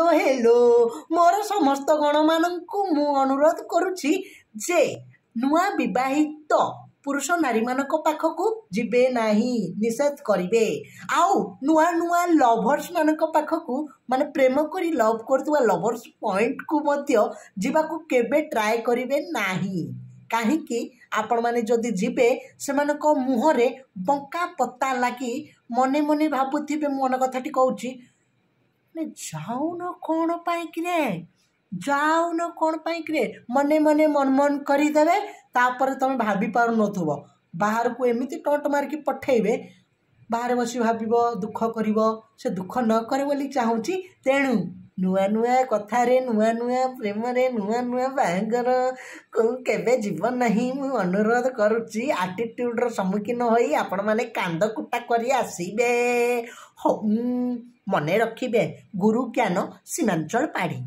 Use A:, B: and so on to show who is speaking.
A: Hello मोर समस्त गण मानू मु अनुरोध करुछि जे नुआ विवाहित पुरुष नारी मानक पाखक जिबे नाही निषेध करिवे आउ नुआ नुआ लवर्स मानक पाखक माने प्रेम करी लव करथुवा लवर्स पॉइंट को मध्य जिबाकू केबे ट्राई करिवे नाही काहीकि आपण माने जदि जिबे सेमानक मुहरे बंका पत्ता लागी मने मने भाबुथिबे मन कथाटी कहूची जाऊन कौन पाइक रे जाऊन कौन पाइक रे मने मने मन मन करदेवे तापर तुम भाभी पार नथुबो बाहर को एमिति टट मार की पठेबे बाहर बसी भाबिब दुख करिब से दुख न करे बोली चाहूची तेणु नुआ नुआ कथारे नुआ नुआ प्रेम रे नुआ नुआ बाहागर को केबे जीवन नहीं मु अनुरोध करुची आटिट्यूड सम्मुखीन होई आपण माने कांद कुटा करी आसीबे हो मने रखिबे गुरु ज्ञान सीमांचल पाड़ी।